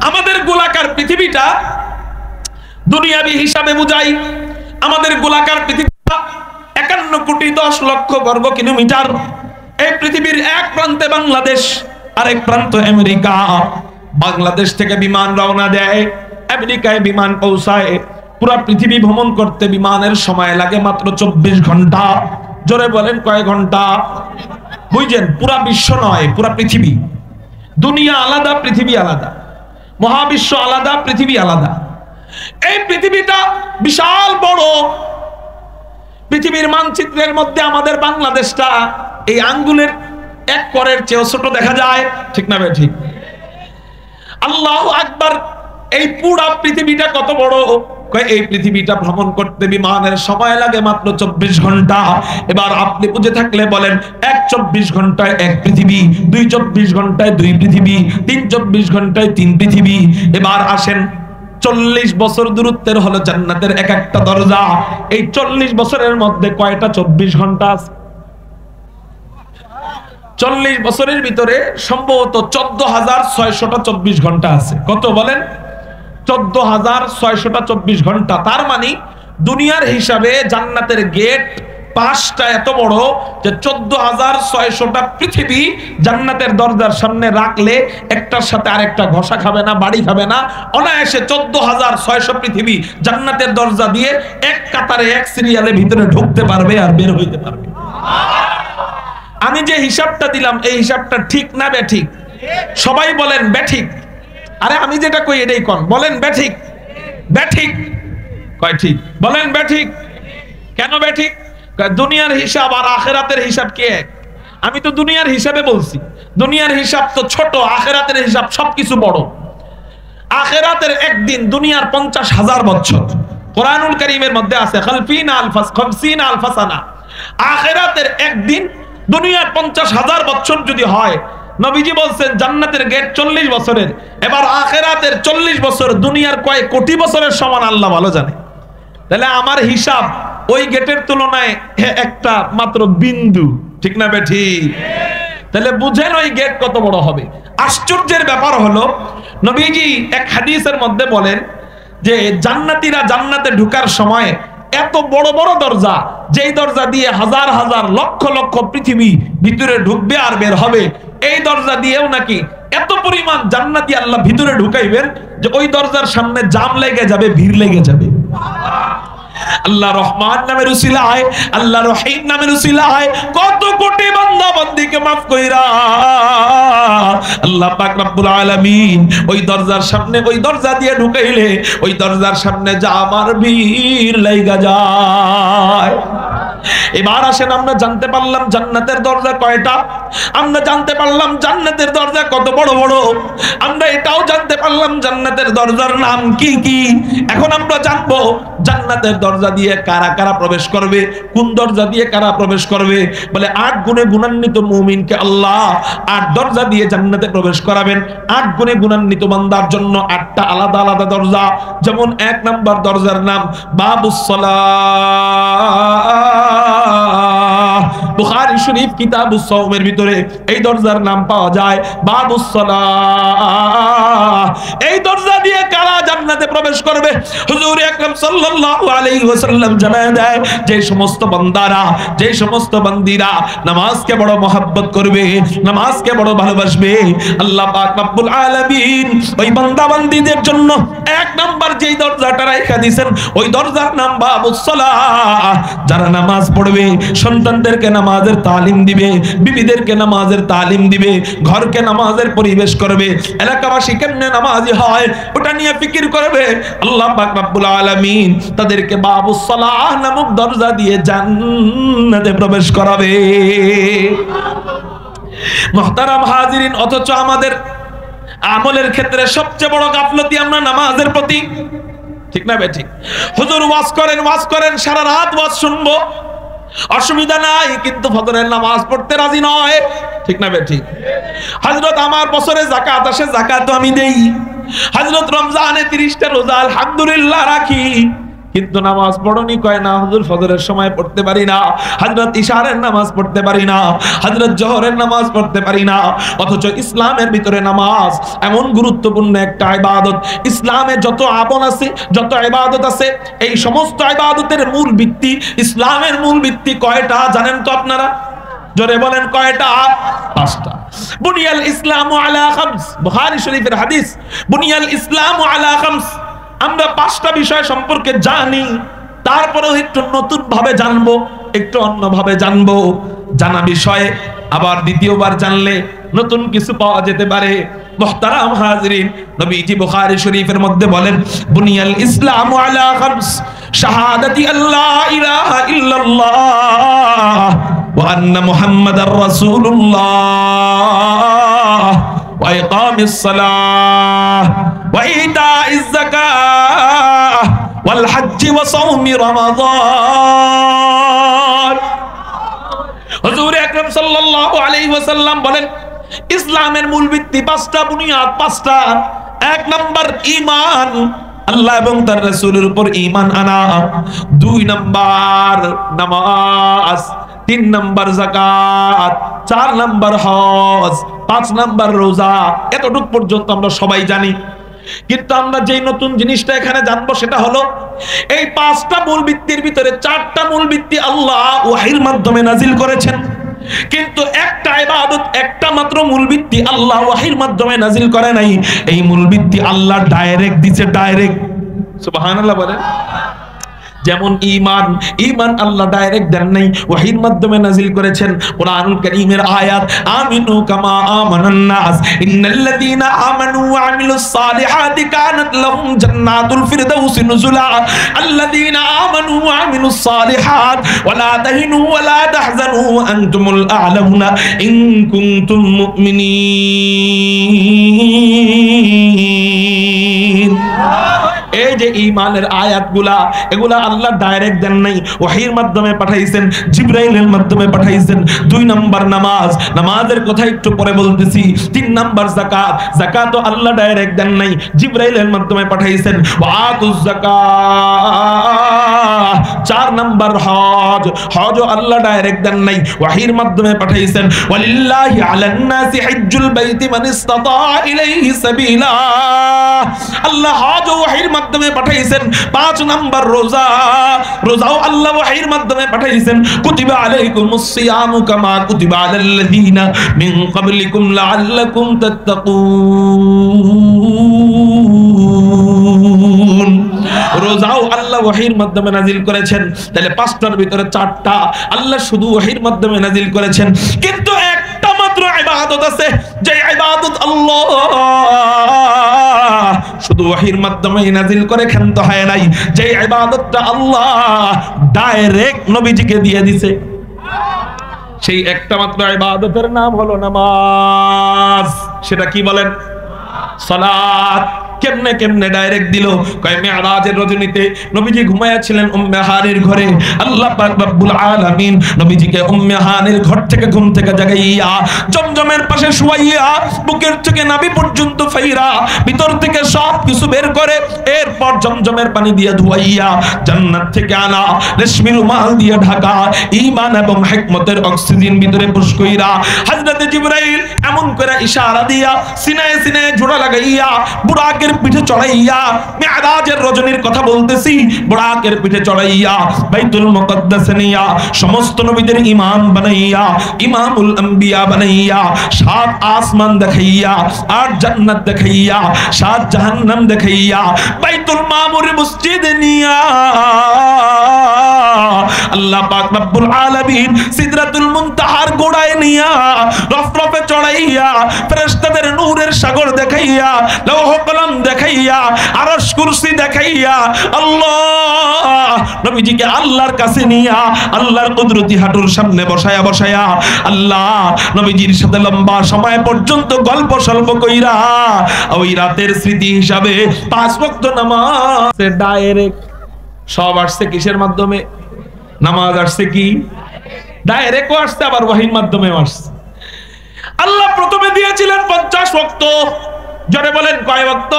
আমাদের গোলাকার পৃথিবীটা দুনিয়াবি হিসাবে বুঝাই, আমাদের গোলাকার পৃথিবীটা 51,10,00,000 বর্গ কিলোমিটার। এই পৃথিবীর এক প্রান্তে বাংলাদেশ, আরেক প্রান্ত আমেরিকা। বাংলাদেশ থেকে বিমান রওনা দেয়, আমেরিকায় বিমান পৌঁছায়। পুরো পৃথিবী ভ্রমণ করতে বিমানের সময় লাগে মাত্র 24 ঘন্টা। জোরে বলেন কয় ঘন্টা? বুঝছেন? পুরা বিশ্ব নয়, পুরা পৃথিবী। দুনিয়া আলাদা, পৃথিবী আলাদা। মহাবিশ্ব আলাদা, পৃথিবী আলাদা। এই পৃথিবীটা বিশাল বড়। পৃথিবীর মানচিত্রের মধ্যে আমাদের বাংলাদেশটা এই আঙ্গুলের এক করের চেয়েও ছোট দেখা যায়, ঠিক না ঠিক? আল্লাহু আকবার। এই পুরা পৃথিবীটা কত বড়! এই পৃথিবীটা ভ্রমণ করতে বিমানের সময় লাগে মাত্র 24 ঘন্টা। এবার আপনি বুঝে থাকলে বলেন, 1 24 ঘন্টায় 1 পৃথিবী, 2 24 ঘন্টায় 2 পৃথিবী, 3 24 ঘন্টায় 3 পৃথিবী। এবার আসেন, 40 বছর দূরত্বের হলো জান্নাতের এক একটা দরজা। এই 40 বছরের মধ্যে কয়টা 24 ঘন্টা আছে? 40 বছরের ভিতরে সম্ভবত 14,624 ঘন্টা আছে। কত বলেন? 14,624 ঘন্টা। তার মানে দুনিয়ার হিসাবে জান্নাতের গেট 5টা এত বড় যে 14,600টা পৃথিবী জান্নাতের দরজার সামনে রাখলে একটার সাথে আরেকটা ঘষা খাবে না, বাড়ি খাবে না। অনায়াসে 14,600 পৃথিবী জান্নাতের দরজা দিয়ে এক কাতারে, এক সিরিয়ালে ভিতরে ঢুকতে পারবে আর বের হইতে পারবে। আমি যে হিসাবটা দিলাম, এই হিসাবটা ঠিক না বেঠিক? সবাই বলেন বেঠিক। আরে আমি যেটা কই এটাই কোন, বলেন বেঠিক। বেঠিক কয় ঠিক? বলেন বেঠিক। কেন বেঠিক? দুনিয়ার হিসাব আর আখিরাতের হিসাব কি এক? আমি তো দুনিয়ার হিসাবে বলছি। দুনিয়ার হিসাব তো ছোট, আখিরাতের হিসাব সবকিছু বড়। আখিরাতের একদিন দুনিয়ার 50,000 বছর। কোরআনুল কারীমের মধ্যে আছে খালফিনা আলফাস 50 আলফাসানা। আখিরাতের একদিন দুনিয়ার 50,000 বছর যদি হয়, নবীজি বলছেন জান্নাতের গেট 40 বছরের। এবার আখিরাতের 40 বছর দুনিয়ার কয় কোটি বছরের সমান আল্লাহ ভালো জানে। তাহলে আমার হিসাব ওই গেটের তুলনায় একটা মাত্র বিন্দু, ঠিক না বেঠিক? তাহলে বুঝেন ওই গেট কত বড় হবে। আশ্চর্যের ব্যাপার হলো, নবীজি এক হাদিসের মধ্যে বলেন যে জান্নাতীরা জান্নাতে ঢোকার সময় এত বড় বড় দরজা, যেই দরজা দিয়ে হাজার হাজার লক্ষ লক্ষ পৃথিবী ভিতরে ঢুকবে আর বের হবে, এই দরজা দিয়েও নাকি এত পরিমাণ জান্নাতি আল্লাহ ভিতরে ঢুকাইবেন যে ওই দরজার সামনে জাম লেগে যাবে, ভিড় লেগে যাবে। আল্লাহ রহমান নামের উসিলায়, আল্লাহ রহিম নামের উসিলায় কত কোটি বান্দা বান্দীকে maaf কইরা আল্লাহ পাক রব্বুল আলামিন ওই দরজার সামনে, ওই দরজা দিয়ে ঢুকাইলে ওই দরজার সামনে জামার ভিড় লাগা যায়। এবার আসেন, আমরা জানতে পারলাম জান্নাতের দরজা কয়টা। আমরা জানতে পারলাম জান্নাতের দরজা কত বড় বড়। আমরা এটাও জানতে পারলাম জান্নাতের দরজার নাম কি কি। এখন আমরা জানবো জান্নাতের দরজা দিয়ে কারা কারা প্রবেশ করবে, কোন দরজা দিয়ে কারা প্রবেশ করবে। বলে 8 গুণে গুণান্বিত মুমিনকে আল্লাহ 8 দরজা দিয়ে জান্নাতে প্রবেশ করাবেন। 8 গুণে গুণান্বিত বান্দার জন্য 8টা আলাদা আলাদা দরজা। যেমন 1 নাম্বার দরজার নাম বাবুস সালাহ। বুখারী শরীফ কিতাবুস সাওমের ভিতরে এই দরজার নাম পাওয়া যায় বাবুস সালাহ। এই দরজা দিয়ে কারা জান্নাতে প্রবেশ করবে? হুজুর আকরাম সাল্লাল্লাহু আলাইহি ওয়াসাল্লাম জানায় দেয়, যে সমস্ত বান্দারা, যে সমস্ত বান্দীরা নামাজকে বড় মহব্বত করবে, নামাজকে বড় ভালোবাসবে, আল্লাহ পাক রব্বুল আলামিন ওই বান্দা বান্দীদের জন্য 1 নাম্বার যেই দরজাটা রাখা দিবেন, ওই দরজার নাম বাবুস সালাহ। যারা নামাজ পড়বে, সন্তানদেরকে নামাজের তালিম দিবে, বিবিদেরকে নামাজের তালিম দিবে, ঘরকে নামাজের পরিবেশ করবে, এলাকাবাসী কেমনে নামাজি হয় ওটা নিয়ে ফিকির করবে, আল্লাহ পাক রব্বুল আলামিন তাদেরকে বাবুস সালাহ নামক দরজা দিয়ে জান্নাতে প্রবেশ করাবে। মুহতারাম হাজিরিন, অথচ আমাদের আমলের ক্ষেত্রে সবচেয়ে বড় গাফলতি আমরা নামাজের প্রতি, ঠিক না বেঠিক? হুজুর ওয়াজ করেন সারা রাত ওয়াজ শুনবো, অসুবিধা নাই, কিন্তু ফজরের নামাজ পড়তে রাজি নয়, ঠিক না বেঠিক? হযরত আমার বছরে যাকাত আসে, যাকাত আমি দেই। হযরত রমজানে 30টা রোজা আলহামদুলিল্লাহ রাখি, কিন্তু নামাজ পড়নি, কয় না হুজুর ফজরের সময় পড়তে পারি না, হযরত ইশারের নামাজ পড়তে পারি না, হযরত জোহরের নামাজ পড়তে পারি না। অথচ ইসলামের ভিতরে নামাজ এমন গুরুত্বপূর্ণ একটা ইবাদত। ইসলামে যত আমল আছে, যত ইবাদত আছে, এই সমস্ত ইবাদতের মূল ভিত্তি, ইসলামের মূল ভিত্তি কয়টা জানেন তো আপনারা? জোরে বলেন কয়টা? পাঁচটা। বুনিয়াল ইসলামু আলা খামস, বুখারী শরীফের হাদিস, বুনিয়াল ইসলামু আলা খামস। আমরা পাঁচটা বিষয় সম্পর্কে জানি, তারপরেও একটু নতুন ভাবে জানবো, একটু অন্যভাবে জানবো। জানা বিষয়ে আবার দ্বিতীয়বার জানলে নতুন কিছু পাওয়া যেতে পারে। মুহতারাম হাজিরিন, নবীজি বুখারী শরীফের মধ্যে বলেন, বুনিয়াল ইসলামু আলা খামস, শাহাদাতি আল্লাহ ইলাহা ইল্লাল্লাহ ওয়া আন্না মুহাম্মাদার রাসূলুল্লাহ ওয়া ইকামিস সালাহ ওয়া ইতাইজ যাকাহ ওয়াল হজ্জি ওয়া সাওমি রমাদান। হুজুর আকরাম সাল্লাল্লাহু আলাইহি ওয়াসাল্লাম বলেন, ইসলামের মূল ভিত্তি পাঁচটা, বুনিয়াদ পাঁচটা। এক নাম্বার ঈমান, আল্লাহ এবং তার রাসূলের উপর ঈমান আনা। দুই নাম্বার নামাজ, তিন নাম্বার যাকাত, চার নাম্বার হজ, পাঁচ নাম্বার রোজা। এতটুকু পর্যন্ত আমরা সবাই জানি। কিন্তু আমরা যেই নতুন জিনিসটা এখানে জানবো সেটা হলো, এই পাঁচটা মূল ভিত্তির ভিতরে চারটা মূল ভিত্তি আল্লাহ ওহীর মাধ্যমে নাজিল করেছেন। কিন্তু একটা ইবাদত, একটা মাত্র মূল ভিত্তি আল্লাহ ওহীর মাধ্যমে নাজিল করে নাই। এই মূল ভিত্তি আল্লাহ ডাইরেক্ট দিয়েছে, ডাইরেক্ট। সুবহানাল্লাহ বলেন। যেমন ঈমান, ঈমান আল্লাহ ডাইরেক্ট দেন নাই, ওহীর মাধ্যমে নাজিল করেছেন। কুরআনুল কারীমের আয়াত, আমিনু কামা আমানান নাস ইন্নাল্লাযীনা আমানু ওয়া আমিলুস সালিহাতি কানাত লাহুম জান্নাতুল ফিরদাউসি নুজুলা আল্লাযীনা আমানু ওয়া আমিলুস সালিহাত ওয়া লা তাহিনু ওয়া লা তাহজানু ওয়া আনতুমুল আ'লাউনা ইন কুনতুম মুমিনিন। এই যে ঈমানের আয়াতগুলা, এগুলা আল্লাহ ডাইরেক্ট দেন নাই, ওহীর মাধ্যমে পাঠাইছেন, জিবরাইলের মাধ্যমে পাঠাইছেন। দুই নাম্বার নামাজ, নামাজের কথা একটু পরে বলতেছি। তিন নাম্বার যাকাত, যাকাতও আল্লাহ ডাইরেক্ট দেন নাই, জিবরাইলের মাধ্যমে পাঠাইছেন। ওয়াতুজ যাকাত। চার নাম্বার হজ, হজও আল্লাহ ডাইরেক্ট দেন নাই, ওহীর মাধ্যমে পাঠাইছেন। ওয়ালিল্লাহি আলান নাসি হিজ্জুল বাইতি মান ইসতাতা ইলাইহি সাবিলা। আল্লাহ হজ ও ওহীর মাধ্যমে পাঠাইছেন। পাঁচ নাম্বার রোজা, রোজাও আল্লাহ ওহীর মাধ্যমে পাঠাইছেন। কুতিবা আলাইকুমুস সিয়ামু কামা কুতিবা আলাল্লাযীনা মিন ক্বাবলিকুম লাআল্লাকুম তাত্তাকুন। রোজাও আল্লাহ ওহীর মাধ্যমে নাজিল করেছেন। তাহলে পাঁচটার ভিতরে চারটা আল্লাহ শুধু ওহীর মাধ্যমে নাজিল করেছেন। কিন্তু একটা মাত্র ইবাদত আছে, যে ইবাদত আল্লাহ শুধু ওহীর মাধ্যমে নাজিল করে ক্ষান্ত হয় নাই, যে ইবাদতটা আল্লাহ ডাইরেক্ট নবীজিকে দিয়ে দিয়েছে, সেই একটা মাত্র ইবাদতের নাম হলো নামাজ। সেটা কি বলেন? সালাত। কেমনে কেমনে ডাইরেক্ট দিল? কয় মিরাজের রজনীতে নবীজি ঘুমায়া ছিলেন উম্মে হানির ঘরে। আল্লাহ পাক রব্বুল আলামিন নবীজিকে উম্মে হানির ঘর থেকে ঘুম থেকে জাগাইয়া জমজমের পাশে শুয়াইয়া বুকের থেকে নাভি পর্যন্ত ফাইরা ভিতর থেকে সব কিছু বের করে এরপর জমজমের পানি দিয়ে ধুইয়া জান্নাত থেকে আনা রেশমি রুমাল দিয়ে ঢাকা ঈমান এবং হিকমতের অক্সিজেন ভিতরে পুশ কইরা হযরতে জিবরাইল এমন করে ইশারা দিয়া সিনায় সিনায় জোড়া লাগাইয়া বুরাকের পিঠে চড়াইয়া, মিরাজের রজনীর কথা বলতেছি, বুরাকের পিঠে চড়াইয়া বাইতুল মুকদ্দাসে নিয়া সমস্ত নবীদের ইমাম বানাইয়া, ইমামুল আম্বিয়া বানাইয়া, সাত আসমান দেখাইয়া, আট জান্নাত দেখাইয়া, সাত জাহান্নাম দেখাইয়া বাইতুল মামুর মসজিদে নিয়া আল্লাহ পাক রব্বুল আলামিন সিদরাতুল মুনতাহার গোড়ায় নিয়া রফরফে চড়াইয়া ফেরেশতাদের নূরের সাগর দেখাইয়া, লৌহ কলম দেখাইয়া, আরশ কুরসি দেখাইয়া আল্লাহ নবীজিকে আল্লাহর কাছে নিয়া আল্লাহর কুদরতি হাঁটুর সামনে বসায়া বসায়া আল্লাহ নবীজির সাথে লম্বা সময় পর্যন্ত গল্প সল্প কইরা ওই রাতের স্মৃতি হিসাবে পাঁচ ওয়াক্ত নামাজ ডাইরেক্ট সব আসছে কিসের মাধ্যমে? নামাজ আসছে কি ডাইরেক্ট আসছে, আবার ওহীর মাধ্যমে আসছে। আল্লাহ প্রথমে দিয়েছিলেন 50 ওয়াক্ত। জোরে বলেন কয় ওয়াক্ত?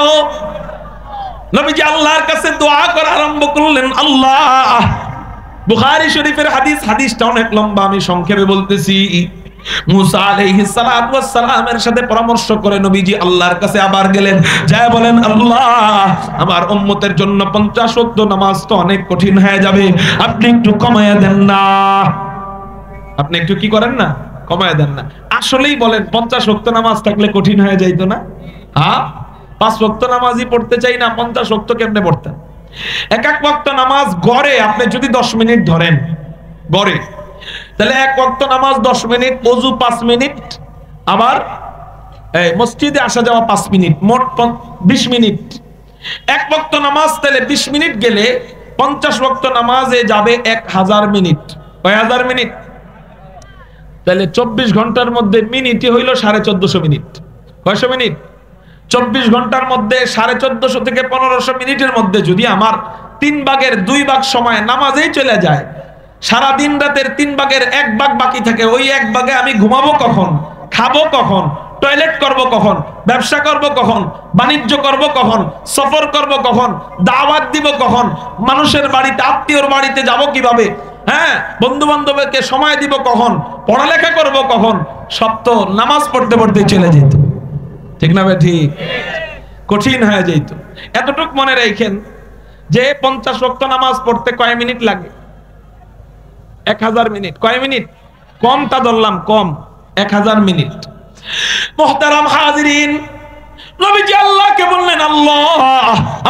নবীজি আল্লাহর কাছে দোয়া করা আরম্ভ করলেন। আল্লাহ, বুখারী শরীফের হাদিস, হাদিসটা অনেক লম্বা, আমি সংক্ষেপে বলতেছি। মুসা আলাইহিস সালাতু ওয়াস সালামের সাথে পরামর্শ করে নবীজি আল্লাহর কাছে আবার গেলেন, যায় বলেন, আল্লাহ, আমার উম্মতের জন্য 50 ওয়াক্ত নামাজ তো অনেক কঠিন হয়ে যাবে, আপনি একটু কমায়া দেন না। আপনি একটু কি করেন না, কমায়া দেন না। আসলেই বলেন 50 ওয়াক্ত নামাজ থাকলে কঠিন হয়ে যাইতো না? হ্যাঁ, 5 ওয়াক্ত নামাজই পড়তে চাই না, 50 ওয়াক্ত কেমনে পড়তেন? এক ওয়াক্ত নামাজ গড়ে আপনি যদি 10 মিনিট ধরেন, গড়ে, তাহলে এক ওয়াক্ত নামাজ 10 মিনিট, ওযু 5 মিনিট, আবার মসজিদে আসা যাওয়া 5 মিনিট, মোট 20 মিনিট। এক ওয়াক্ত নামাজ তাহলে 20 মিনিট গেলে 50 ওয়াক্ত নামাজে যাবে 1000 মিনিট। কয় হাজার মিনিট? তাহলে 24 ঘন্টার মধ্যে মিনিটই হইল 1450 মিনিট। কয়শো মিনিট? 24 ঘন্টার মধ্যে 1450 থেকে 1500 মিনিটের মধ্যে যদি আমার 3 ভাগের 2 ভাগ সময় নামাজেই চলে যায়, সারা দিন রাতের 3 ভাগের 1 ভাগ বাকি থাকে, ওই 1 ভাগে আমি ঘুমাবো কখন, খাবো কখন, টয়লেট করব কখন, ব্যবসা করব কখন, বাণিজ্য করব কখন, সফর করব কখন, দাওয়াত দিব কখন, মানুষের বাড়িতে, আত্মীয়র বাড়িতে যাব কিভাবে, হ্যাঁ, বন্ধু বান্ধবকে সময় দিব কখন, পড়ালেখা করব কখন, সব তো নামাজ পড়তে পড়তে চলে যেত। ঠিক না ভাই? ঠিক। কঠিন হয়ে যেত। এতটুক মনে রাখেন যে 50 ওয়াক্ত নামাজ পড়তে কয় মিনিট লাগে? 1000 মিনিট। কয় মিনিট? কমটা ধরলাম, কম, 1000 মিনিট। মুহতারাম হাজিরিন, নবীজি আল্লাহকে বললেন, আল্লাহ,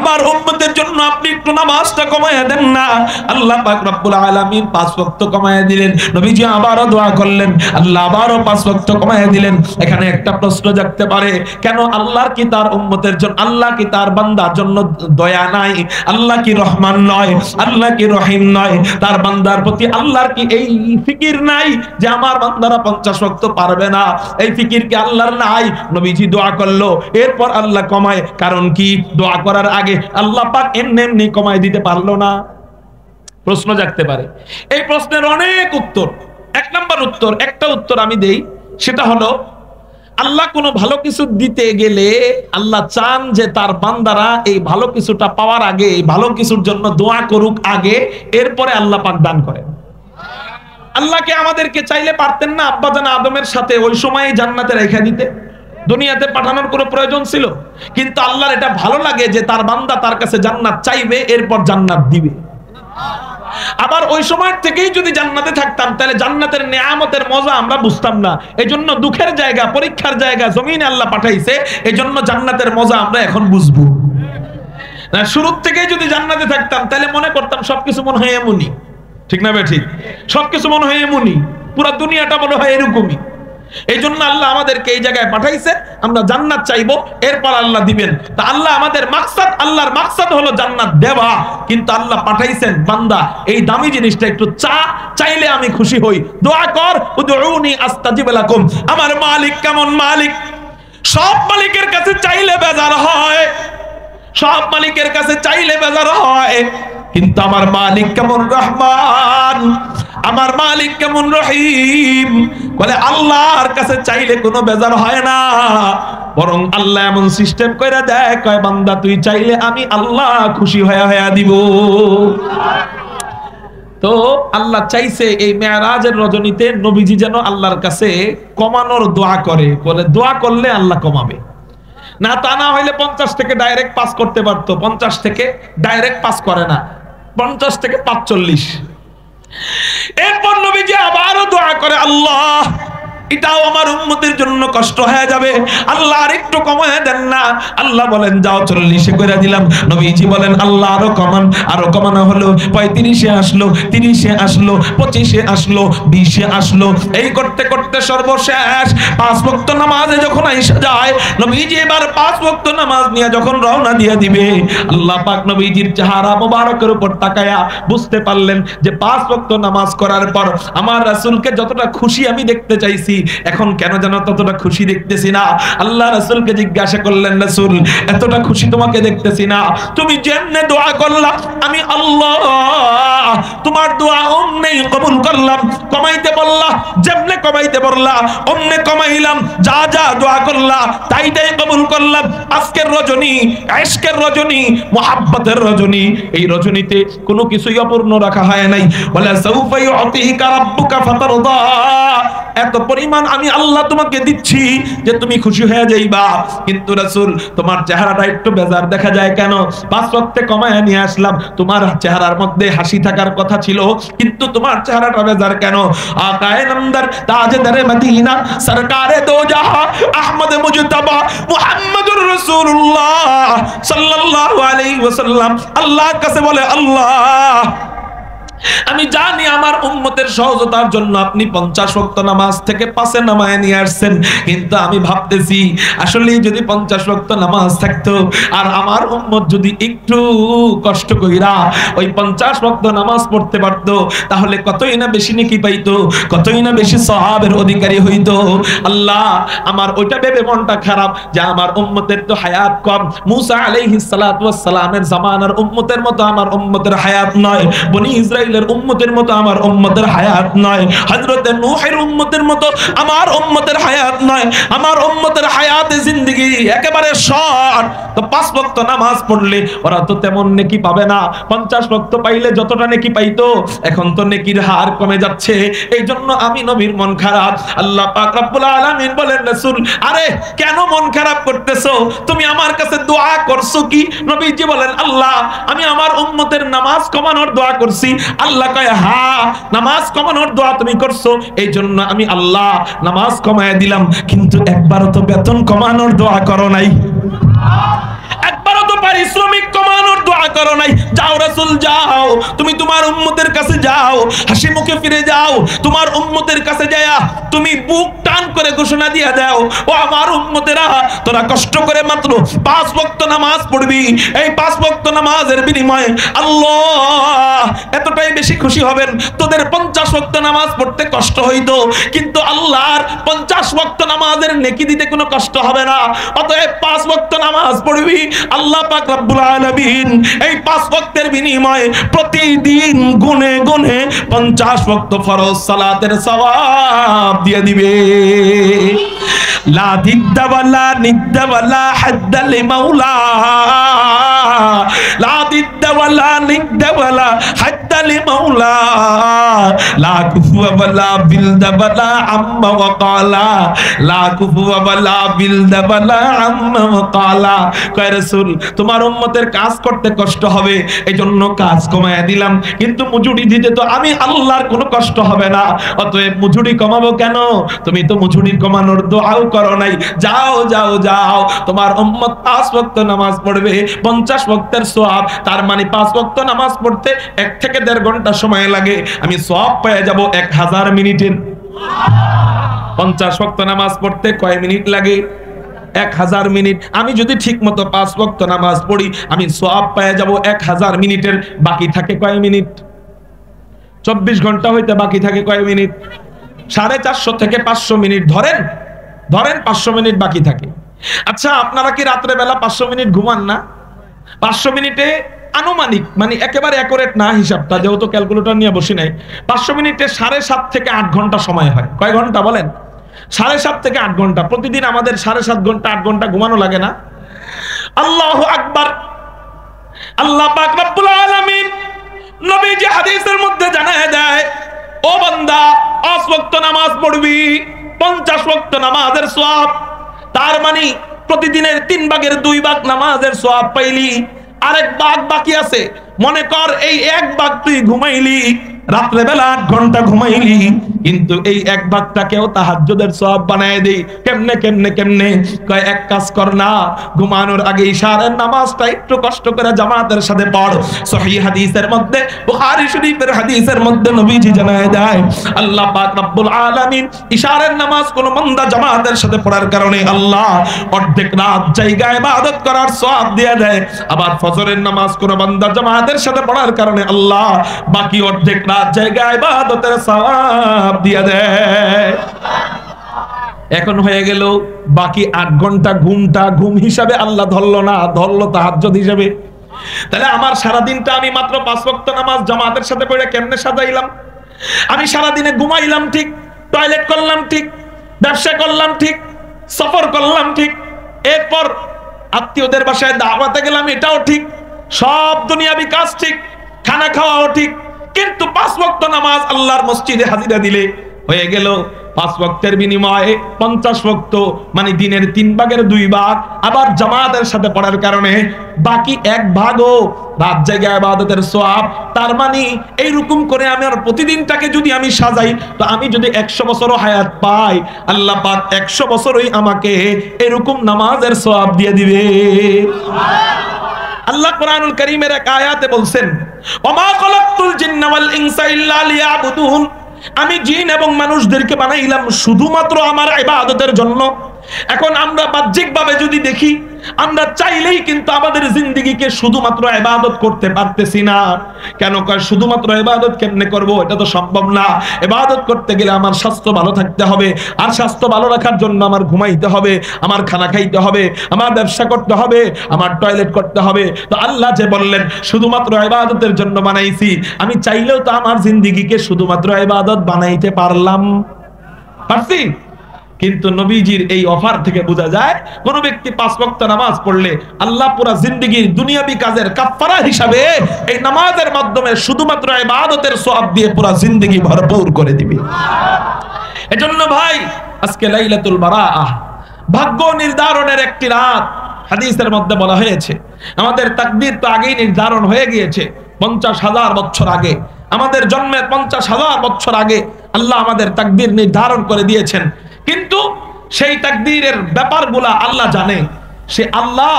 আমার উম্মতের জন্য আপনি একটু নামাজটা কমায়া দেন না। আল্লাহ পাক রব্বুল আলামিন 5 ওয়াক্ত কমায়া দিলেন। নবীজি আবারও দোয়া করলেন, আল্লাহ আবারও 5 ওয়াক্ত কমায়া দিলেন। এখানে একটা প্রশ্ন জাগতে পারে, কেন আল্লাহর কি তার উম্মতের জন্য, আল্লাহ কি তার বান্দার জন্য দয়া নাই? আল্লাহ কি রহমান নয়? আল্লাহ কি রহিম নয়? তার বান্দার প্রতি আল্লাহর কি এই ফিকির নাই যে আমার বান্দারা 50 ওয়াক্ত পারবে না? এই ফিকির কি আল্লাহর নাই? নবীজি দোয়া করলো, এরপর আল্লাহ কমায়। কারণ কি? দোয়া করার আগে আল্লাহ পাক এমনি কমায় দিতে পারলো না? প্রশ্ন জাগতে পারে। এই প্রশ্নের অনেক উত্তর। 1 নাম্বার উত্তর, একটা উত্তর আমি দেই, সেটা হলো, আল্লাহ কোনো ভালো কিছু দিতে গেলে আল্লাহ চান যে তার বান্দারা এই ভালো কিছুটা পাওয়ার আগে, এই ভালো কিছুর জন্য দোয়া করুক আগে, এরপরে আল্লাহ পাক দান করেন। আল্লাহকে আমাদেরকে চাইলে পারতেন না আব্বাজান আদমের সাথে ওই সময় জান্নাতে রেখে দিতে? দুনিয়াতে পাঠানোর কোনো প্রয়োজন ছিল? কিন্তু আল্লাহর এটা ভালো লাগে যে তার বান্দা তার কাছে জান্নাত চাইবে, এরপর জান্নাত দিবে। আবার ওই সময় থেকেই যদি জান্নাতে থাকতাম, তাহলে জান্নাতের নেয়ামতের মজা আমরা বুঝতাম না। এজন্য দুঃখের জায়গা, পরীক্ষার জায়গা জমিনে আল্লাহ পাঠাইছে, এজন্য জান্নাতের মজা আমরা এখন বুঝবো। না, শুরুর থেকেই যদি জান্নাতে থাকতাম, তাহলে মনে করতাম সবকিছু মনে হয় এমনই। ঠিক না ভাই? ঠিক। সবকিছু মনে হয় এমনই, পুরো দুনিয়াটা মনে হয় এরকমই। এই জন্য আল্লাহ আমাদেরকে এই জায়গায় পাঠাইছে, আমরা জান্নাত চাইবো, এরপর আল্লাহ দিবেন। তা আল্লাহ আমাদের মাকসাদ, আল্লাহর মাকসাদ হলো জান্নাত দেওয়া, কিন্তু আল্লাহ পাঠাইছেন বান্দা এই দামি জিনিসটা একটু চাইলে আমি খুশি হই। দোয়া কর, উদউনি আস্তাজিব লাকুম। আমার মালিক কেমন মালিক? সব মালিকের কাছে চাইলে বেজার হয়, সব মালিকের কাছে চাইলে বেজার হয়, কিন্তু আমার মালিক কেমন রহমান, আমার মালিক কেমন রহিম, বলে আল্লাহর কাছে চাইলে কোনো বেজার হয় না। বরং আল্লাহ এমন সিস্টেম কইরা দেয়, কয় বান্দা তুই চাইলে আমি আল্লাহ খুশি হয়ে দিব। তো আল্লাহ চাইছে এই মেরাজের রজনীতে নবীজি যেন আল্লাহর কাছে কমানোর দোয়া করে, বলে দোয়া করলে আল্লাহ কমাবে। না, তা না হইলে 50 থেকে ডাইরেক্ট পাস করতে পারতো, 50 থেকে ডাইরেক্ট পাস করে না, 50 থেকে 45। এরপর নবীজি আবারও দোয়া করে, আল্লাহ এটাও আমার উম্মতের জন্য কষ্ট হয়ে যাবে, আল্লাহ আর একটু কমায় দেন না। আল্লাহ বলেন যাও 40 করে দিলাম। নবীজি বলেন আল্লাহ আরো কমান, আরো কমানো হলো, 35 আসলো, 30 আসলো, 25 আসলো, 20 আসলো। এই করতে করতে সর্বশেষ 5 ওয়াক্ত নামাজে যখন আইসা যায়, নবীজি এবার 5 ওয়াক্ত নামাজ নিয়ে যখন রওনা দিয়ে দিবে, আল্লাহ পাক নবীজির চেহারা মোবারকের উপর তাকায়া বুঝতে পারলেন যে 5 ওয়াক্ত নামাজ করার পর আমার রাসূলকে যতটা খুশি আমি দেখতে চাইছি, দেখতেছি, এখন কেন যেন ততটা খুশি দেখতেছি না। আল্লাহ রাসূলকে জিজ্ঞাসা করলেন, রাসূল এতটা খুশি তোমাকে দেখতেছি না, তুমি যেমনে দোয়া করলা আমি আল্লাহ তোমার দোয়া অমনি কবুল করলাম। কমাইতে বললা, যেমনে কমাইতে বললা অমনে কমাইলাম, যা যা দোয়া করলা তাই তাই কবুল করলাম। আজকের রজনী ইশকের রজনী, মুহাব্বতের রজনী, এই রজনীতে কোনো কিছুই অপূর্ণ রাখা হয় নাই। ওয়ালা সাউফা ইউতিকা রাব্বুকা ফাতারদা, এত পরিমাণ আমি আল্লাহ তোমাকে দিচ্ছি যে তুমি খুশি হয়ে যাইবা। কিন্তু রাসূল তোমার চেহারাটা একটু বেজার দেখা যায় কেন? 5 ওয়াক্তে কমায় নিয়ে আসলাম, তোমার চেহারার মধ্যে হাসি থাকার কথা ছিল, কিন্তু তোমার চেহারাটা বেজার কেন? আকায়ে নামদার তাজদারে মদিনা সরকারে দো জাহা আহমদ মুজতবা মুহাম্মদুর রাসূলুল্লাহ সাল্লাল্লাহু আলাইহি ওয়াসাল্লাম আল্লাহর কাছে বলে, আল্লাহ আমি জানি আমার উম্মতের সহজতার জন্য আপনি 50 ওয়াক্ত নামাজ থেকে 5-এ নামায় নিয়ে আসছেন, কিন্তু আমি ভাবতেছি আসলে যদি 50 ওয়াক্ত নামাজ থাকতো আর আমার উম্মত যদি একটু কষ্ট কইরা ওই 50 ওয়াক্ত নামাজ পড়তে পারতো, তাহলে কতই না বেশি নেকি পাইতো, কতই না বেশি সওয়াবের অধিকারী হইতো। আল্লাহ আমার ওইটা ভেবে মনটা খারাপ যে আমার উম্মতের তো হায়াত কম, মুসা আলাইহিস সালাতু ওয়াস সালামের জামানার উম্মতের মতো আমার উম্মতের হায়াত নয়, বনি ইসরাইল উম্মতের মতো আমার উম্মতের হায়াত নয়, হযরত নূহের উম্মতের মতো আমার উম্মতের হায়াত নয়, আমার উম্মতের হায়াতে জিন্দেগি একেবারে শর্ট। তো 5 ওয়াক্ত নামাজ পড়লে ওরা তো তেমন নেকি পাবে না, 50 ওয়াক্ত পাইলে যতটা নেকি পাইতো এখন তো নেকির হার কমে যাচ্ছে। এই জন্য আমি নবীর মন খারাপ। আল্লাহ পাক রব্বুল আলামিন বলেন, রাসূল আরে কেন মন খারাপ করতেছো? তুমি আমার কাছে দোয়া করছো কি? নবীজি বলেন, আল্লাহ আমি আমার উম্মতের নামাজ কমানোর দোয়া করছি। আল্লাহ কয়, হ্যাঁ নামাজ কমানোর দোয়া তুমি করছো, এই জন্য আমি আল্লাহ নামাজ কমায় দিলাম, কিন্তু একবারও তো বেতন কমানোর দোয়া করো নাই, একবারও তো পারিশ্রমিক কমানোর দোয়া করো নাই। যাও রাসূল যাও, তুমি তোমার উম্মতের কাছে যাও, হাসি মুখে ফিরে যাও, তোমার উম্মতের কাছে যায়া তুমি বুক টান করে ঘোষণা দিয়া দাও, ও আমার উম্মতেরা তোরা কষ্ট করে মাত্র 5 ওয়াক্ত নামাজ পড়বি, এই 5 ওয়াক্ত নামাজের বিনিময়ে আল্লাহ এতটাই বেশি খুশি হবেন। তোদের 50 ওয়াক্ত নামাজ পড়তে কষ্ট হইতো, কিন্তু আল্লাহর 50 ওয়াক্ত নামাজের নেকি দিতে কোনো কষ্ট হবে না। অতএব 5 ওয়াক্ত নামাজ পড়বি, আল্লাহ পাক রব্বুল আলামিন এই 5 ওয়াক্তের বিনিময়ে প্রতিদিন গুনে গুনে 50 ওয়াক্ত ফরজ সালাতের সওয়াব দিয়ে দিবে। লা দিদ্দা ওয়ালা নিদ্দা ওয়ালা হাদ্দা লিমাওলা, লা দিদ্দা ওয়ালা নিদ্দা ওয়ালা হাদ্দা লিমাওলা, লা কুফুয়া ওয়ালা বিলদা ওয়ালা আম্মা ওয়াকালা, লা কুফুয়া ওয়ালা বিলদা ওয়ালা আম্মা ওয়াকালা। কয় রাসূল তোমার উম্মতের কাজ করতে কষ্ট হবে, এজন্য কাজ কমায়া দিলাম, কিন্তু মজুরি দিতে তো আমি আল্লাহর কোনো কষ্ট হবে না, অতএব মজুরি কমাবো কেন? তুমি তো মজুরি কমানোর দোয়াও করো নাই। যাও যাও যাও, তোমার উম্মত 5 ওয়াক্ত নামাজ পড়বে, 50 ওয়াক্তের সওয়াব, তার মানে 5 ওয়াক্ত নামাজ পড়তে 1 থেকে 1.5 ঘন্টা সময় লাগে, আমি সওয়াব পেয়ে যাব 1000 মিনিটের। 50 ওয়াক্ত নামাজ পড়তে কয় মিনিট লাগে? 1000 মিনিট। আমি যদি ঠিক মতো 5 ওয়াক্ত নামাজ পড়ি আমি সওয়াব পেয়ে যাব 1000 মিনিটের। বাকি থাকে কয় মিনিট? 24 ঘন্টা হইতে বাকি থাকে কয় মিনিট? 450 থেকে 500 মিনিট ধরেন, ধরেন 500 মিনিট বাকি থাকে। আচ্ছা আপনারা কি রাত্রে বেলা 500 মিনিট ঘুমান না? 500 মিনিটে আনুমানিক, মানে একেবারে অ্যাকুরেট না হিসাবটা, যেহেতু ক্যালকুলেটর নিয়ে বসি নাই, 500 মিনিটে 7.5 থেকে 8 ঘন্টা সময় হয়। কয় ঘন্টা বলেন? 7.5 থেকে 8 ঘন্টা। প্রতিদিন আমাদের 7.5 ঘন্টা 8 ঘন্টা ঘুমানো লাগে না? আল্লাহু আকবার। আল্লাহ পাক রব্বুল আলামিন নবীজি হাদিসের মধ্যে জানায় দেয়, ও বান্দা 5 ওয়াক্ত নামাজ পড়বি, 50 ওয়াক্ত নামাজের সওয়াব, তার মানে প্রতিদিনের 3 ভাগের 2 ভাগ নামাজের সওয়াব পাইলি, আরেক ভাগ বাকি আছে। মনে কর এই 1 ভাগ তুই ঘুমাইলি, রাত্রে বেলা 8 ঘন্টা ঘুমাইলি, কিন্তু এই 1 ভাগটাকেও তাহাজ্জুদের সওয়াব বানায় দেই। কেমনে কেমনে কেমনে? কয় এক কাজ কর না, ঘুমানোর আগে ইশারের নামাজটা একটু কষ্ট করে জামাতের সাথে পড়। সহিহ হাদিসের মধ্যে, বুখারী শরীফের হাদিসের মধ্যে নবীজি জানায় দেয়, আল্লাহ পাক রব্বুল আলামিন ইশারের নামাজ কোন বান্দা জামাতের সাথে পড়ার কারণে আল্লাহ অর্ধেক রাত জায়গায় ইবাদত করার সওয়াব দিয়ে দেয়। আবার ফজরের নামাজ কোন বান্দা জামাতের সাথে পড়ার কারণে আল্লাহ বাকি অর্ধেক রাত জায়গায় ইবাদতের সওয়াব দিয়ে দেয়। এখন হয়ে গেল বাকি 8 ঘন্টা ঘুমটা ঘুম হিসাবে আল্লাহ ধরলো না, ধরলো তাহাজ্জুদ হিসাবে। তাহলে আমার সারা দিনটা আমি মাত্র 5 ওয়াক্ত নামাজ জামাতের সাথে পড়ে কেমনে সাজাইলাম? আমি সারা দিনে ঘুমাইলাম ঠিক, টয়লেট করলাম ঠিক, ব্যবসা করলাম ঠিক, সফর করলাম ঠিক, এরপর আত্মীয়দের বাসায় দাওয়াতে গেলাম এটাও ঠিক, সব দুনিয়াবি কাজ ঠিক, খানা খাওয়াও ঠিক, কিন্তু 5 ওয়াক্ত নামাজ আল্লাহর মসজিদে হাজিরা দিলে হয়ে গেল 5 ওয়াক্তের বিনিময়ে 50 ওয়াক্ত, মানে দিনের 3 ভাগের 2 ভাগ আবার জামাতের সাথে পড়ার কারণে বাকি 1 ভাগও রাত জেগে ইবাদতের সওয়াব। তার মানে এইরকম করে আমি আর প্রতিদিনটাকে যদি আমি সাজাই, তো আমি যদি 100 বছরও হায়াত পাই, আল্লাহ পাক 100 বছরই আমাকে এরকম নামাজের সওয়াব দিয়ে দিবে। আল্লাহ কোরআনুল কারীমের এক আয়াতে বলছেন, ওমা খালাকতুল জিন্না ওয়াল ইনসা ইল্লা লিয়াবুদুন, আমি জিন এবং মানুষদেরকে বানাইলাম শুধুমাত্র আমার ইবাদতের জন্য। এখন আমরা বাহ্যিকভাবে যদি দেখি, আমরা চাইলেই কিন্তু আমাদের জিন্দেগিকে শুধুমাত্র ইবাদত করতে পারতেছি না। কেন কয় শুধুমাত্র ইবাদত কেমনে করব? এটা তো সম্ভব না। ইবাদত করতে গেলে আমার স্বাস্থ্য ভালো থাকতে হবে, আর স্বাস্থ্য ভালো রাখার জন্য আমার ঘুমাইতে হবে, আমার খানা খাইতে হবে, আমার ব্যবসা করতে হবে, আমার টয়লেট করতে হবে। তো আল্লাহ যে বললেন শুধুমাত্র ইবাদতের জন্য বানাইছি, আমি চাইলেও তো আমার জিন্দেগিকে শুধুমাত্র ইবাদত বানাইতে পারছি। কিন্তু নবীজির এই অফার থেকে বোঝা যায়, কোন ব্যক্তি 5 ওয়াক্ত নামাজ পড়লে আল্লাহ পুরো জিন্দেগির দুনিয়াবি কাজের কাফারা হিসাবে এই নামাজের মাধ্যমে শুধুমাত্র ইবাদতের সওয়াব দিয়ে পুরো জিন্দেগি ভরপুর করে দিবে। এজন্য ভাই, আজকে লাইলাতুল বারাআহ, ভাগ্য নির্ধারণের একটি রাত। হাদিসের মধ্যে বলা হয়েছে আমাদের তাকদীর তো আগেই নির্ধারণ হয়ে গিয়েছে। 50,000 বছর আগে, আমাদের জন্মের 50,000 বছর আগে আল্লাহ আমাদের তাকদীর নির্ধারণ করে দিয়েছেন। কিন্তু সেই তাকদীরের ব্যাপারগুলা আল্লাহ জানে। সে আল্লাহ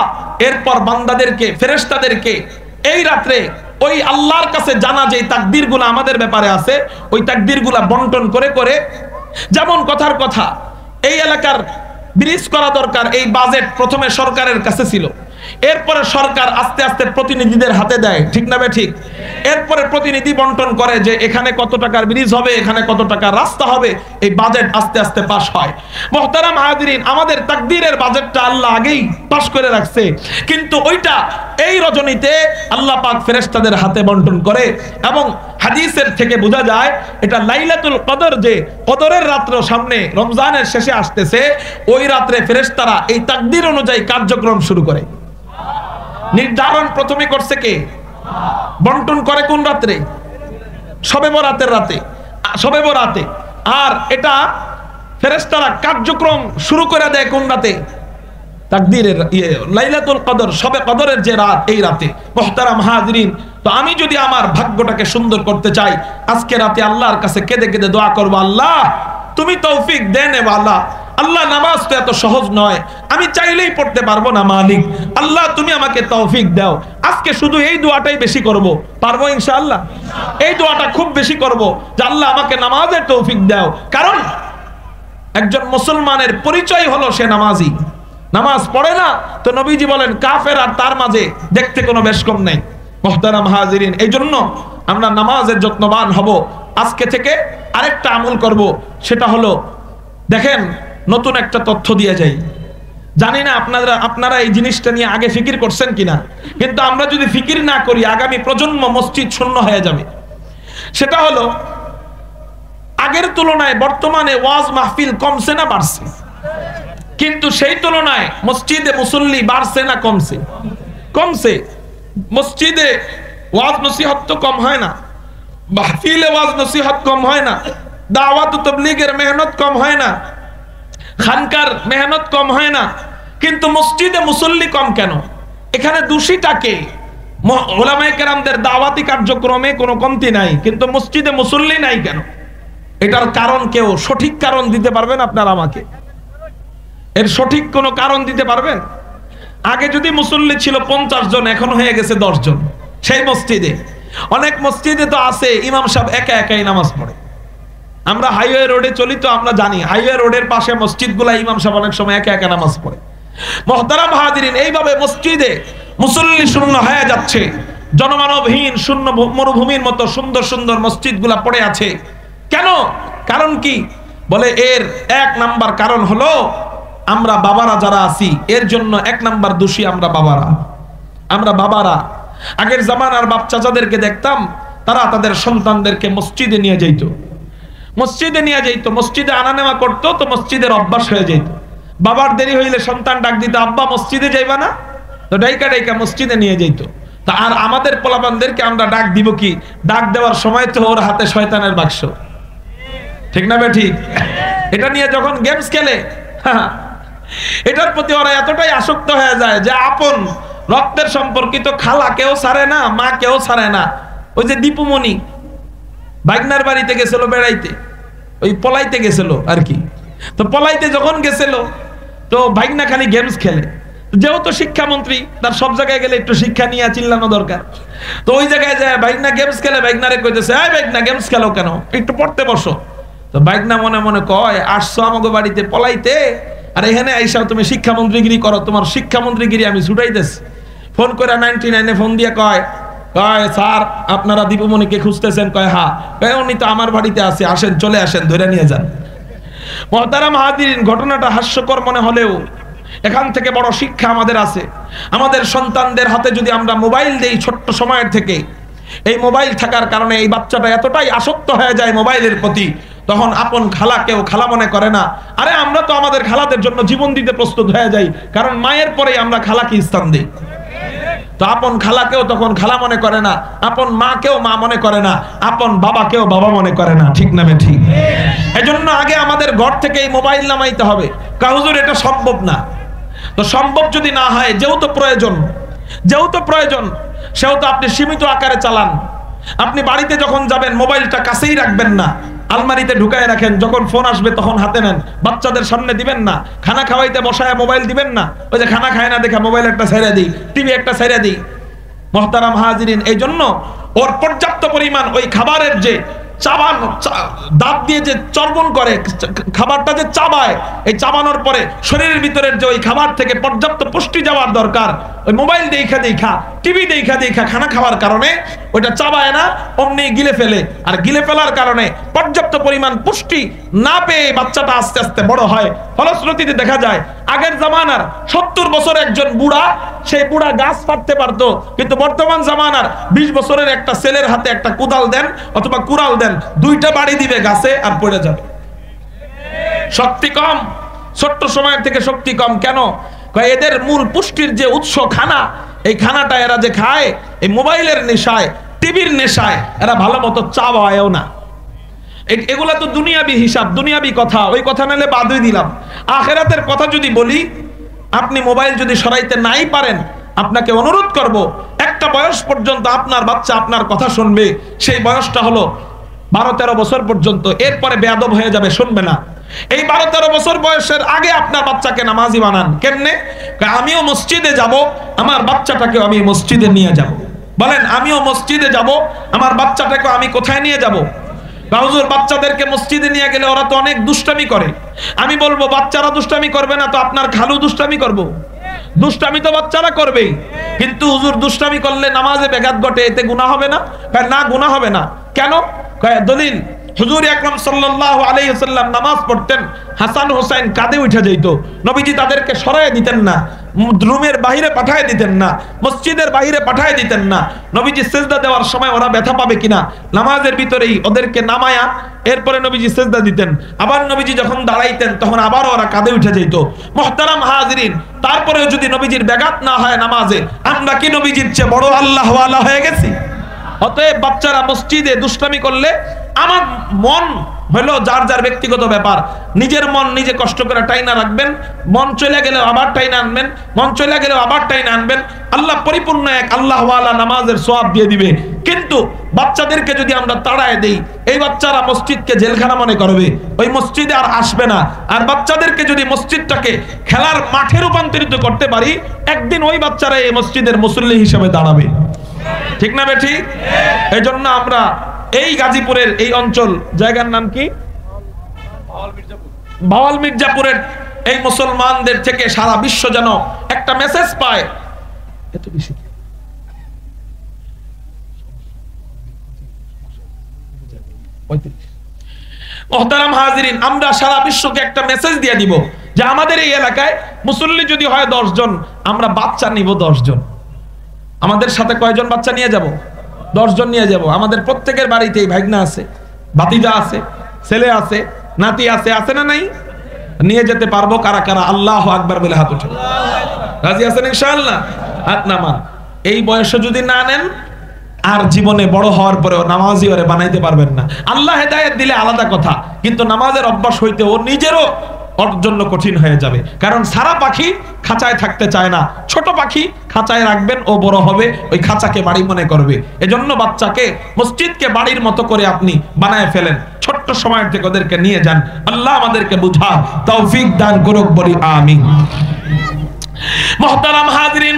এরপর বান্দাদেরকে, ফেরেশতাদেরকে এই রাত্রে ওই আল্লাহর কাছে জানা যে তাকদীরগুলা আমাদের ব্যাপারে আছে, ওই তাকদীরগুলা বন্টন করে করে, যেমন কথার কথা, এই এলাকার ব্রিজ করা দরকার, এই বাজেট প্রথমে সরকারের কাছে ছিল, এরপরে সরকার আস্তে আস্তে প্রতিনিধিদের হাতে দেয়, ঠিক না ঠিক? এরপরে প্রতিনিধি বন্টন করে যে এখানে কত টাকার ব্রিজ হবে, এখানে কত টাকার রাস্তা হবে, এই বাজেট আস্তে আস্তে পাস হয়। মুহতারাম হাজিরিন, আমাদের তাকদীরের বাজেটটা আল্লাহ আগেই পাস করে রাখছে, কিন্তু ওইটা এই রজনীতে আল্লাহ পাক ফেরেশতাদের হাতে বন্টন করে। এবং হাদিসের থেকে বোঝা যায় এটা লাইলাতুল কদর, যে কদরের রাত্র সামনে রমজানের শেষে আসতেছে, ওই রাত্রে ফেরেশতারা এই তাকদীর অনুযায়ী কার্যক্রম শুরু করে। নির্ধারণ প্রথমে করছে কে? বন্টন করে কোন রাত্রে? শবে বরাতের রাতে, শবে বরাতে। আর এটা ফেরেশতারা কার্যক্রম শুরু করে দেয় কোন রাতে? তাকদীরের লাইলাতুল কদর, শবে কদরের যে রাত, এই রাতে। মুহতারাম হাজিরিন, তো আমি যদি আমার ভাগ্যটাকে সুন্দর করতে চাই, আজকে রাতে আল্লাহর কাছে কেঁদে কেঁদে দোয়া করব, আল্লাহ তুমি তৌফিক দেন। আল্লাহ, আল্লাহ নামাজ তো এত সহজ নয়, আমি চাইলেই পড়তে পারবো না মালিক, আল্লাহ তুমি আমাকে তৌফিক দাও। আজকে শুধু এই দোয়াটাই বেশি করব, পারবো ইনশাআল্লাহ? এই দোয়াটা খুব বেশি করব যে আল্লাহ আমাকে নামাজের তৌফিক দাও। কারণ একজন মুসলমানের পরিচয় হলো সে নামাজি। নামাজ পড়ে না তো নবীজি বলেন কাফের আর তার মাঝে দেখতে কোনো বেশ কম নেই। মুহতারাম হাজিরিন, এই জন্য আমরা নামাজের যত্নবান হব। আজকে থেকে আরেকটা আমল করব, সেটা হলো, দেখেন নতুন একটা তথ্য দিয়ে যাই। জানি না আপনারা এই জিনিসটা নিয়ে আগে ফিকির করছেন কিনা, কিন্তু আমরা যদি ফিকির না করি আগামী প্রজন্ম মসজিদ শূন্য হয়ে যাবে। সেটা হলো, আগের তুলনায় বর্তমানে ওয়াজ মাহফিল কমছে না বাড়ছে? কিন্তু সেই তুলনায় মসজিদে মুসল্লি বাড়ছে না কমছে? কমছে। মসজিদে ওয়াজ নসিহত তো কম হয় না, মাহফিলে ওয়াজ নসিহত কম হয় না, দাওয়াত ও তাবলীগের মেহনত কম হয় না, খানকার মেহনত কম হয় না, কিন্তু মসজিদে মুসল্লি কম কেন? এখানে দোষীটাকে? উলামায়ে কেরামদের দাওয়াতি কার্যক্রমে কোনো কমতি নাই, কিন্তু মসজিদে মুসল্লি নাই কেন? এটার কারণ কেউ সঠিক কারণ দিতে পারবেন আপনারা আমাকে? এর সঠিক কোনো কারণ দিতে পারবেন? আগে যদি মুসল্লি ছিল 50 জন, এখন হয়ে গেছে 10 জন সেই মসজিদে। অনেক মসজিদে তো আছে ইমাম সাহেব একা একাই নামাজ পড়ে। আমরা হাইওয়ে রোডে চলি তো আমরা জানি, হাইওয়ে রোডের পাশে মসজিদগুলা ইমাম সাহেব অনেক সময় একা একা নামাজ পড়ে। মুহতারাম হাজিরিন, এইভাবে মসজিদে মুসল্লি শূন্য হয়ে যাচ্ছে, জনমানবহীন শূন্য মরুভূমির মতো সুন্দর সুন্দর মসজিদগুলা পড়ে আছে। কেন? কারণ কি? বলে এর এক নাম্বার কারণ হলো আমরা বাবারা যারা আছি এর জন্য এক নাম্বার দোষী আমরা বাবারা। আগের জামানার বাপ চাচাদেরকে দেখতাম তারা তাদের সন্তানদেরকে মসজিদে নিয়ে যেত, মসজিদে আনা নেওয়া করতো, তো মসজিদের অভ্যাস হয়ে যেত। বাবার দেরি হইলে সন্তান ডাক দিত, আব্বা মসজিদে যাইবা না? তো ডাইকা ডাইকা মসজিদে নিয়ে যেত। তা আর আমাদের পোলাপানদেরকে আমরা ডাক দিব কি? ডাক দেওয়ার সময় তো ওর হাতে শয়তানের বাক্স, ঠিক না বে ঠিক? এটা নিয়ে যখন গেমস খেলে এটার প্রতি ওরা এতটাই আসক্ত হয়ে যায় যে আপন রক্তের সম্পর্কিত খালা কেউ ছাড়ে না, মা কেউ ছাড়ে না। ওই যে দীপুমণি বাইগনার বাড়িতে গেছিল বেড়াইতে, ওই পলাইতে গেছিল আর কি। তো পলাইতে যখন গেছিল তো ভাইগনা খালি গেমস খেলে, যেহেতু শিক্ষামন্ত্রী তার সব জায়গায় গেলে একটু শিক্ষা নিয়ে চিল্লানো দরকার। তো ওই জায়গায় যায় ভাইগনা গেমস খেলে, ভাইগনারে কইতেছে, এই ভাইগনা গেমস খেলো কেন, একটু পড়তে বসো। তো ভাইগনা মনে মনে কয়, আসছো আমাকে বাড়িতে পলাইতে, আর এখানে আইসা তুমি শিক্ষামন্ত্রীগিরি করো, তোমার শিক্ষামন্ত্রীগিরি আমি ছুটাইতেছি। ফোন করে 99 ফোন দিয়ে কয় স্যার আপনারা দীপুমণিকে খুঁজতেছেন? কয় হ্যাঁ। কয় উনি তো আমার বাড়িতে আছে, আসেন, চলে আসেন, ধরে নিয়ে যান। মুহতারাম হাজিরিন, ঘটনাটা হাস্যকর মনে হলেও এখান থেকে বড় শিক্ষা আমাদের আছে। আমাদের সন্তানদের হাতে যদি আমরা মোবাইল দেই ছোট্ট সময়ের থেকে, এই মোবাইল থাকার কারণে এই বাচ্চাটা এতটাই আসক্ত হয়ে যায় মোবাইলের প্রতি, তখন আপন খালাকেও খালা মনে করে না। আরে আমরা তো আমাদের খালাদের জন্য জীবন দিতে প্রস্তুত হয়ে যাই, কারণ মায়ের পরেই আমরা খালাকে স্থান দিই। তো আপন খালাকেও তখন খালা মনে করে না, আপন মাকেও মা মনে করে না, আপন বাবাকেও বাবা মনে করে না, ঠিক না ঠিক? এজন্য আগে আমাদের ঘর থেকে এই মোবাইল নামাইতে হবে। হুজুর এটা সম্ভব না। তো সম্ভব যদি না হয়, যেহেতু প্রয়োজন সেহেতু আপনি সীমিত আকারে চালান। আপনি বাড়িতে যখন যাবেন মোবাইলটা কাছেই রাখবেন না, আলমারিতে ঢুকায় রাখেন, যখন ফোন আসবে তখন হাতে নেন, বাচ্চাদের সামনে দিবেন না। খানা খাওয়াইতে বসায় মোবাইল দিবেন না, ওই যে খানা খায় না দেখা মোবাইল একটা ছেড়ে দিই, টিভি একটা ছেড়ে দিই। মুহতারাম হাজিরিন, এই জন্য ওর পর্যাপ্ত পরিমাণ ওই খাবারের যে দাঁত দিয়ে যে চর্বণ করে, খাবারটা যে চাবায়, এই চাবানোর পরে শরীরের ভিতরের যে ওই খাবার থেকে পর্যাপ্ত পুষ্টি যাওয়ার দরকার, ওই মোবাইল দেখা টিভি দেখা খানা খাওয়ার কারণে ওইটা চাবায় না, অমনি গিলে ফেলে। আর গিলে ফেলার কারণে পর্যাপ্ত পরিমাণ পুষ্টি না পেয়ে বাচ্চাটা আস্তে আস্তে বড় হয়। ফলশ্রুতিতে দেখা যায় আগের জামানার 70 বছর একজন বুড়া, সেই বুড়া গাছ পাততে পারতো, কিন্তু বর্তমান জামানার 20 বছরের একটা ছেলের হাতে একটা কোদাল দেন অথবা কুড়াল দেন, দুইটা বাড়ি দিবে গাছে আর পড়ে যাবে। শক্তি কম, ছোট্ট সময়ের থেকে শক্তি কম। কেন? এদের মূল পুষ্টির যে উৎস খানা, এই খানাটা এরা যে খায় এই মোবাইলের নেশায়, টিভির নেশায়, এরা ভালো মতো চাওয়ায়ও না। এগুলা তো দুনিয়াবি হিসাব, দুনিয়াবি কথা, ওই কথা নালে বাদই দিলাম। আখেরাতের কথা যদি বলি, আপনি মোবাইল যদি সরাইতে নাই পারেন, আপনাকে অনুরোধ করব, একটা বয়স পর্যন্ত আপনার বাচ্চা আপনার কথা শুনবে। সেই বয়সটা হলো 12-13 বছর পর্যন্ত। এরপরে বেয়াদব হয়ে যাবে, শুনবে না। এই 12-13 বছর বয়সের আগে আপনার বাচ্চাকে নামাজি বানান। কেমনে? আমিও মসজিদে যাব, আমার বাচ্চাটাকেও আমি মসজিদে নিয়ে যাব। বলেন, আমিও মসজিদে যাব, আমার বাচ্চাটাকে আমি কোথায় নিয়ে যাব? হুজুর বাচ্চাদেরকে মসজিদে নিয়ে গেলে ওরা তো অনেক দুষ্টামি করে। আমি বলবো, বাচ্চারা দুষ্টামি করবে না তো আপনার খালু দুষ্টামি করবো? দুষ্টামি তো বাচ্চারা করবেই, কিন্তু হুজুর দুষ্টামি করলে নামাজে ব্যাঘাত ঘটে, এতে গুনাহ হবে না? না, গুনাহ হবে না। কেন? দলিল, হুজুর আকরাম সাল্লাল্লাহু আলাইহি ওয়াসাল্লাম নামাজ পড়তেন, হাসান হোসেন কাঁধে উঠে যেত, নবীজি তাদেরকে সরায় দিতেন না, রুমের বাইরে পাঠায় দিতেন না, মসজিদের বাইরে পাঠায় দিতেন না। নবীজি সিজদা দেওয়ার সময় ওরা ব্যথা পাবে কিনা, নামাজের ভিতরেই ওদেরকে নামায়া এরপরে নবীজি সিজদা দিতেন। আবার নবীজি যখন দাঁড়াইতেন তখন আবার ওরা কাঁধে উঠে যেত। মুহতারাম হাজিরিন, তারপরেও যদি নবীজির ব্যাঘাত না হয় নামাজে, আমরা কি নবীজির চেয়ে বড় আল্লাহ ওয়ালা হয়ে গেছি? অতএব বাচ্চারা মসজিদে দুষ্টামি করলে, আমার মন হলো যার যার ব্যক্তিগত ব্যাপার, নিজের মন নিজে কষ্ট করে টাইনা রাখবেন, মন চলে গেলেও আবার টাইনা আনবেন, মন চলে গেলেও আবার টাইনা আনবেন। আল্লাহ পরিপূর্ণ এক আল্লাহ ওয়ালা নামাজের সওয়াব দিয়ে দিবে। কিন্তু বাচ্চাদেরকে যদি আমরা তাড়ায় দেই, এই বাচ্চারা মসজিদকে জেলখানা মনে করবে, ওই মসজিদে আর আসবে না। আর বাচ্চাদেরকে যদি মসজিদটাকে খেলার মাঠে রূপান্তরিত করতে পারি, একদিন ওই বাচ্চারা এই মসজিদের মুসল্লি হিসেবে দাঁড়াবে, ঠিক না বে ঠিক? এই জন্য আমরা এই গাজীপুরের এই অঞ্চল, জায়গার নাম কি, ভাওয়াল মির্জাপুরের এই মুসলমানদের থেকে সারা বিশ্ব যেন একটা মেসেজ পায়। এত বেশি মুহতারাম হাজিরিন, আমরা সারা বিশ্বকে একটা মেসেজ দিয়ে দিব যে আমাদের এই এলাকায় মুসল্লি যদি হয় 10 জন, আমরা বাচ্চা নিব 10 জন। আমাদের সাথে কয়জন বাচ্চা নিয়ে যাব? 10 জন নিয়ে যাব। আমাদের প্রত্যেকের বাড়িতেই ভাগনা আছে, ভাতিজা আছে, ছেলে আছে, নাতি আছে, আছে না নাই? নিয়ে যেতে পারবো কারা কারা? আল্লাহু আকবার বলে হাত উঠে। রাজি আছেন ইনশাআল্লাহ? হাত নামান। এই বয়সে যদি না নেন, আর জীবনে বড় হওয়ার পরেও নামাজি ওরে বানাইতে পারবেন না। আল্লাহ হেদায়েত দিলে আলাদা কথা, কিন্তু নামাজের অভ্যাস হইতে ও নিজেরও ওর জন্য কঠিন হয়ে যাবে। কারণ সারা পাখি খাঁচায় থাকতে চায় না, ছোট পাখি খাঁচায় রাখবেন, ও বড় হবে ওই খাঁচাকে বাড়ি মনে করবে। এজন্য বাচ্চাকে মসজিদকে বাড়ির মতো করে আপনি বানায় ফেলেন, ছোট্ট সময় থেকে ওদেরকে নিয়ে যান। আল্লাহ আমাদেরকে বুঝা তৌফিক দান করুক, বলি আমিন। মুহতারাম হাজিরিন।